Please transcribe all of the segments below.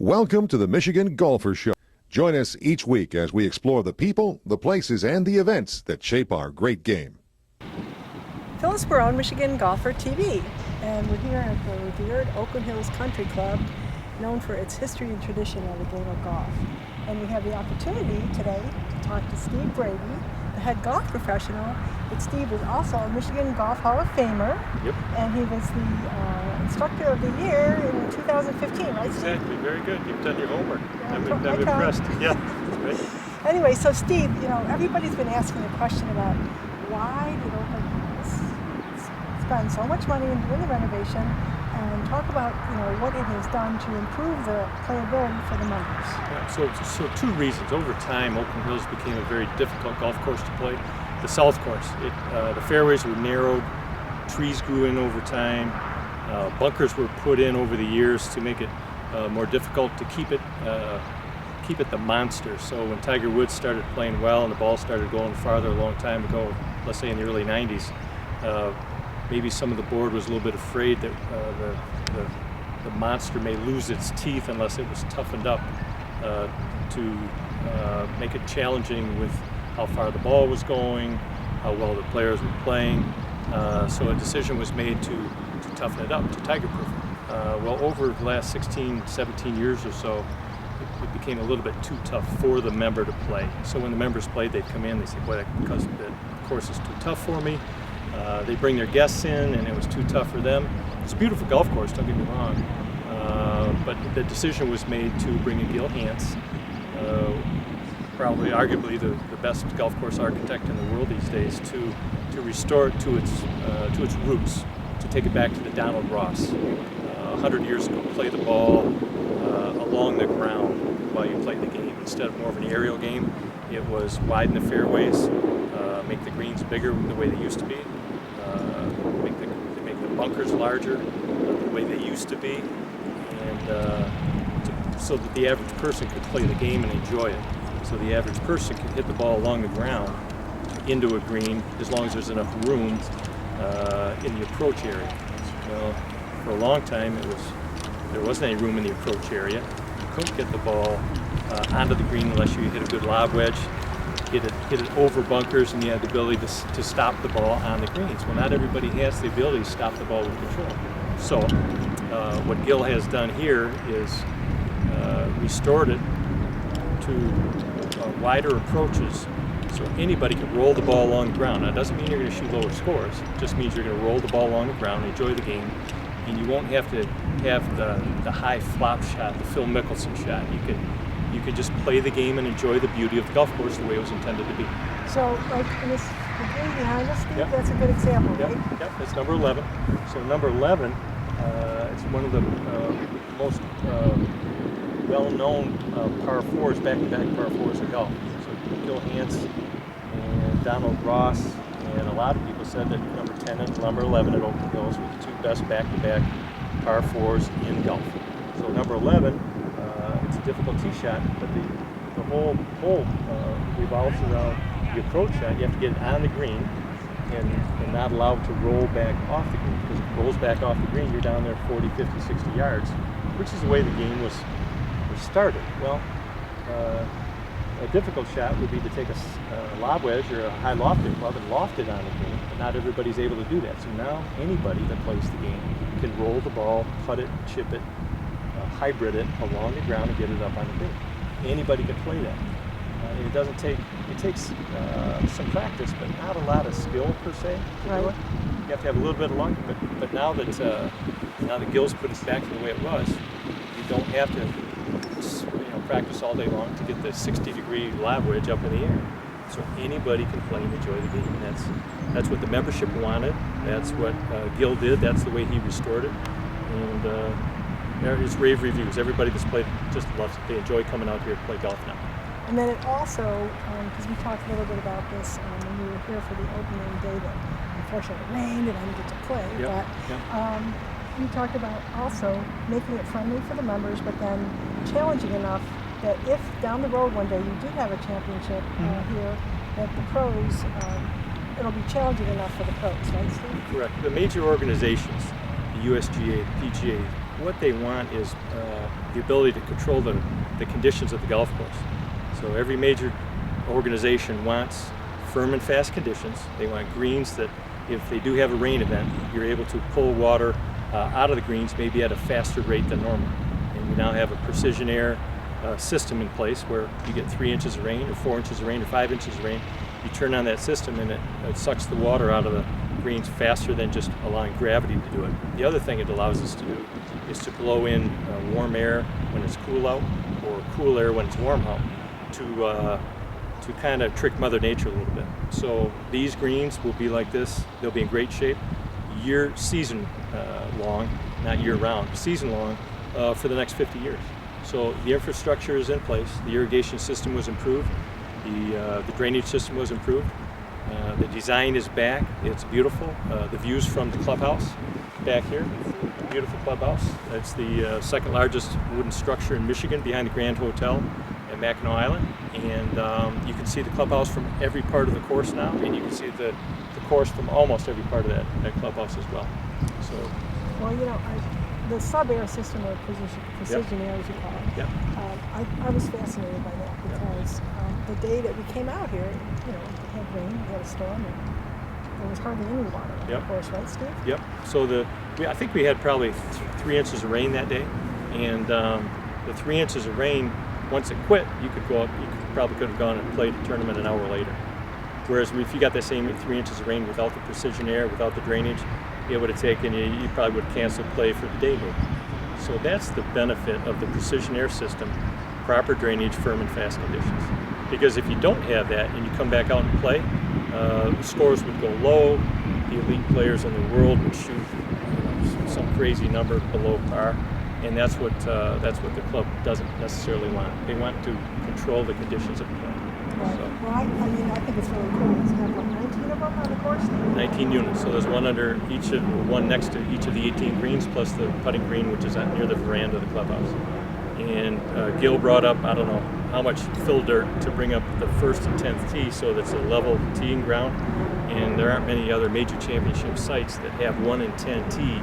Welcome to the Michigan Golfer Show. Join us each week as we explore the people, the places, and the events that shape our great game. Phyllis Barone, Michigan Golfer TV, and we're here at the revered Oakland Hills Country Club, known for its history and tradition of the game of golf. And we have the opportunity today to talk to Steve Brady, the head golf professional. But Steve is also a Michigan Golf Hall of Famer. Yep. And he was the instructor of the year in 2015, right, Steve? Exactly. Very good. You've done your homework. Yeah, I'm impressed. Yeah. Right. Anyway, so Steve, everybody's been asking the question about why did Oakland Hills spend so much money in doing the renovation, and talk about what it has done to improve the playability for the members. Yeah, so two reasons. Over time, Oakland Hills became a very difficult golf course to play. The South Course, the fairways were narrowed, trees grew in over time, bunkers were put in over the years to make it more difficult to keep it the monster. So when Tiger Woods started playing well and the ball started going farther a long time ago, let's say in the early 90s, maybe some of the board was a little bit afraid that the monster may lose its teeth unless it was toughened up to make it challenging with how far the ball was going, how well the players were playing. So a decision was made to toughen it up, to tiger-proof it. Well, over the last 16, 17 years or so, it became a little bit too tough for the member to play. So when the members played, they'd come in, they said, boy, because the course is too tough for me. They bring their guests in, and it was too tough for them. It's a beautiful golf course, don't get me wrong, but the decision was made to bring in Gil Hanse, probably arguably the best golf course architect in the world these days, to restore it to its roots, to take it back to the Donald Ross. 100 years ago, play the ball along the ground while you play the game. Instead of more of an aerial game, it was widen the fairways, make the greens bigger the way they used to be, make the bunkers larger the way they used to be, and so that the average person could play the game and enjoy it. So the average person could hit the ball along the ground into a green as long as there's enough room in the approach area. For a long time there wasn't any room in the approach area. You couldn't get the ball onto the green unless you hit a good lob wedge, hit it over bunkers, and you had the ability to stop the ball on the greens. Well, not everybody has the ability to stop the ball with control. So what Gil has done here is restored it to wider approaches, so anybody can roll the ball along the ground. Now, it doesn't mean you're going to shoot lower scores. It just means you're going to roll the ball along the ground, enjoy the game, and you won't have to have the high flop shot, the Phil Mickelson shot. You can just play the game and enjoy the beauty of the golf course the way it was intended to be. So, like in this green behind us, Steve, yep. That's a good example, yep. right? Yep, that's number 11. So number 11, it's one of the most well-known par fours, back-to-back par fours of golf. So Gil Hanse and Donald Ross, and a lot of people said that number 10 and number 11 at Oakland Hills were the two best back-to-back par fours in golf. So number 11, it's a difficult tee shot, but the whole hole revolves around the approach shot. You have to get it on the green and not allow it to roll back off the green, because if it rolls back off the green, you're down there 40, 50, 60 yards, which is the way the game was started. Well, a difficult shot would be to take a lob wedge or a high lofted club and loft it on the green, but not everybody's able to do that. So now anybody that plays the game can roll the ball, putt it, chip it, hybrid it along the ground and get it up on the green. Anybody can play that. It takes some practice, but not a lot of skill per se to do it. You have to have a little bit of luck, but now that Gil's put it back to the way it was, you don't have to practice all day long to get the 60-degree lob wedge up in the air. So anybody can play and enjoy the game. And that's what the membership wanted. That's what Gil did. That's the way he restored it. And there is rave reviews. Everybody that's played just loves it. They enjoy coming out here to play golf now. And then it also, because we talked a little bit about this when we were here for the opening day that unfortunately it rained and I didn't get to play, but you talked about also making it friendly for the members, but then challenging enough that if down the road one day you do have a championship here, that the pros, it'll be challenging enough for the pros, right, Steve? Correct. The major organizations, the USGA, the PGA, what they want is the ability to control the conditions of the golf course. So every major organization wants firm and fast conditions. They want greens that, if they do have a rain event, you're able to pull water out of the greens maybe at a faster rate than normal. And we now have a precision air system in place where you get 3 inches of rain or 4 inches of rain or 5 inches of rain. You turn on that system and it sucks the water out of the greens faster than just allowing gravity to do it. The other thing it allows us to do is to blow in warm air when it's cool out, or cool air when it's warm out, to kind of trick Mother Nature a little bit. So these greens will be like this. They'll be in great shape season long, not year round, season long, for the next 50 years. So the infrastructure is in place. The irrigation system was improved. The drainage system was improved. The design is back. It's beautiful. The views from the clubhouse back here, beautiful clubhouse. It's the second largest wooden structure in Michigan, behind the Grand Hotel at Mackinac Island. And you can see the clubhouse from every part of the course now, and you can see the course from almost every part of that clubhouse as well. So, well, you know, the sub-air system, or precision air, as you call it, yep. I was fascinated by that because the day that we came out here, you know, it had rain, we had a storm, and there was hardly any water on the course, right, Steve? Yep. So I think we had probably 3 inches of rain that day, and the 3 inches of rain, once it quit, you could go up. You probably could have gone and played a tournament an hour later. Whereas if you got that same 3 inches of rain without the precision air, without the drainage, it would have taken you probably would have canceled play for the day maybe. So that's the benefit of the precision air system, proper drainage, firm and fast conditions. Because if you don't have that and you come back out and play, the scores would go low, the elite players in the world would shoot some crazy number below par, and that's what the club doesn't necessarily want. They want to control the conditions of play. Right. So, well, I think it's really cool. It's got like 19 of them on the course now. 19 units, so there's one next to each of the 18 greens, plus the putting green, which is near the veranda of the clubhouse. And Gil brought up, I don't know how much fill dirt to bring up the 1st and 10th tee, so that's a level teeing ground. And there aren't many other major championship sites that have 1 and 10 tee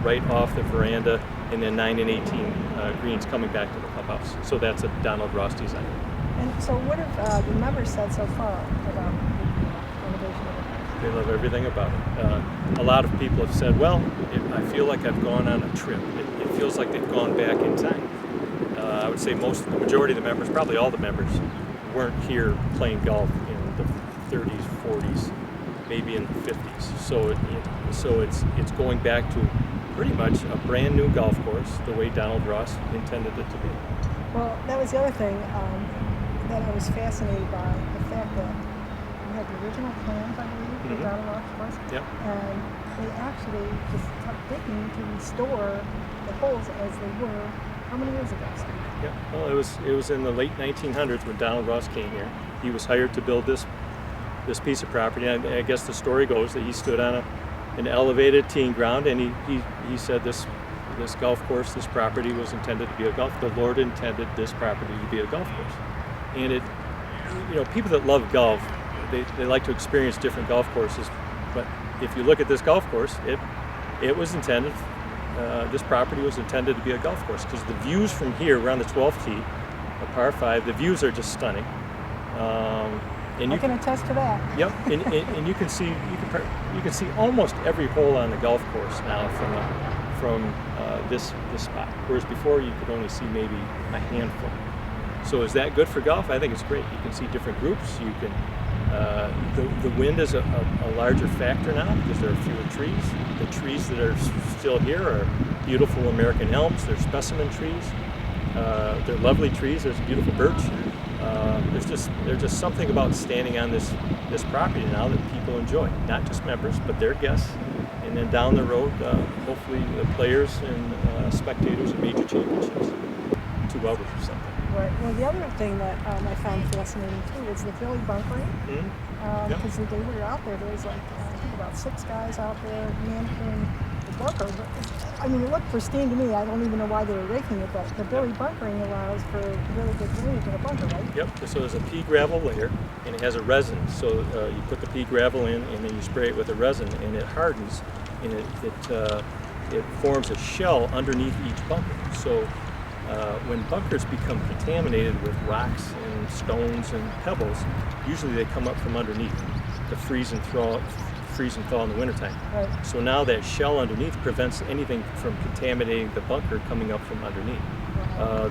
right off the veranda, and then 9 and 18 greens coming back to the clubhouse. So that's a Donald Ross design. And so what have the members said so far about the renovation of the course? They love everything about it. A lot of people have said, well, I feel like I've gone on a trip. It feels like they've gone back in time. I would say the majority of the members, probably all the members, weren't here playing golf in the 30s, 40s, maybe in the 50s. So it's going back to pretty much a brand new golf course, the way Donald Ross intended it to be. Well, that was the other thing that I was fascinated by, the fact that we had the original plans, I believe, for Donald Ross course, and they actually just kept digging to restore the holes as they were. How many years ago, Steve? Yeah, well, it was in the late 1900s when Donald Ross came here. He was hired to build this piece of property. And I guess the story goes that he stood on an elevated teeing ground, and he said this golf course, this property was intended to be a golf. The Lord intended this property to be a golf course, and it, you know, people that love golf, they like to experience different golf courses. But if you look at this golf course, it was intended. This property was intended to be a golf course because the views from here, we're on the 12th tee, a par 5. The views are just stunning. And I can attest to that. Yep, and you can see almost every hole on the golf course now from this spot, whereas before you could only see maybe a handful. So is that good for golf? I think it's great. You can see different groups. You can the wind is a larger factor now because there are fewer trees. The trees that are still here are beautiful American elms. They're specimen trees. They're lovely trees. There's a beautiful birch. There's just something about standing on this property now that people enjoy. Not just members, but their guests. And then down the road, hopefully the players and spectators of major championships. 2 hours or something. Right. Well, the other thing that I found fascinating too is the Philly bunkering. Because the day we were out there was like I think about 6 guys out there manicking the bunker. But, I mean, it looked pristine to me. I don't even know why they were raking it, but the Philly bunkering allows for really good drainage in a bunker, right? Yep. So there's a pea gravel layer, and it has a resin. So you put the pea gravel in, and then you spray it with a resin, and it hardens, and it it forms a shell underneath each bunker. So when bunkers become contaminated with rocks and stones and pebbles, usually they come up from underneath to freeze and thaw in the wintertime. Right. So now that shell underneath prevents anything from contaminating the bunker coming up from underneath.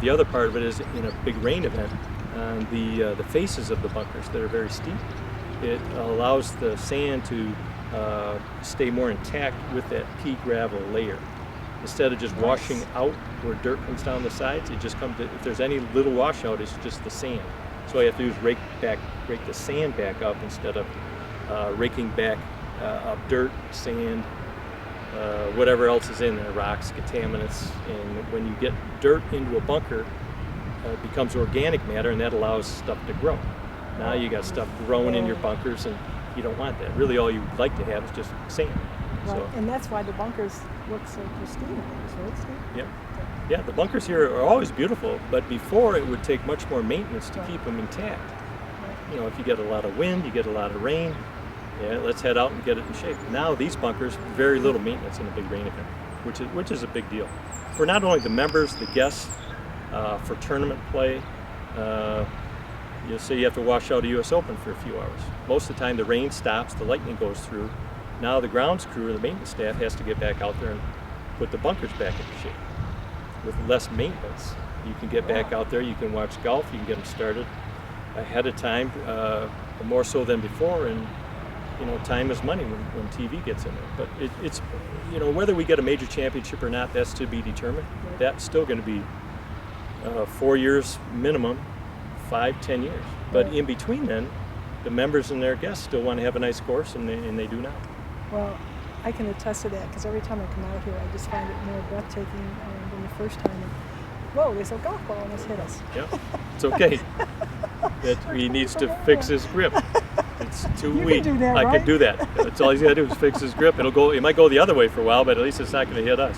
The other part of it is in a big rain event, on the faces of the bunkers that are very steep, it allows the sand to stay more intact with that pea gravel layer. Instead of just washing out where dirt comes down the sides, it just comes, if there's any little washout, it's just the sand. So all you have to do is rake the sand back up instead of raking back up dirt, sand, whatever else is in there, rocks, contaminants. And when you get dirt into a bunker, it becomes organic matter, and that allows stuff to grow. Now you got stuff growing in your bunkers, and you don't want that. Really all you'd like to have is just sand. Right. So, And that's why the bunkers look so pristine, right, Steve? yeah. Yeah, the bunkers here are always beautiful, but before it would take much more maintenance to keep them intact. You know, if you get a lot of wind, you get a lot of rain, yeah, let's head out and get it in shape. Now these bunkers, very little maintenance in a big rain event, which is a big deal. For not only the members, the guests, for tournament play, you'll say you have to wash out a US Open for a few hours. Most of the time the rain stops, the lightning goes through. Now the grounds crew or the maintenance staff has to get back out there and put the bunkers back into shape. With less maintenance, you can get back out there, you can watch golf, you can get them started ahead of time, more so than before, and you know, time is money when TV gets in there. But it's, you know, whether we get a major championship or not, that's to be determined. That's still going to be 4 years minimum, 5-10 years. But in between then, the members and their guests still want to have a nice course, and they do now. Well, I can attest to that because every time I come out here, I just find it more breathtaking than the first time. And, whoa, there's a golf ball almost hit us. Yeah, it's okay. He needs to fix his grip. It's too weak. Can do that, I right? can do that. That's all he's got to do is fix his grip. It might go the other way for a while, but at least it's not going to hit us.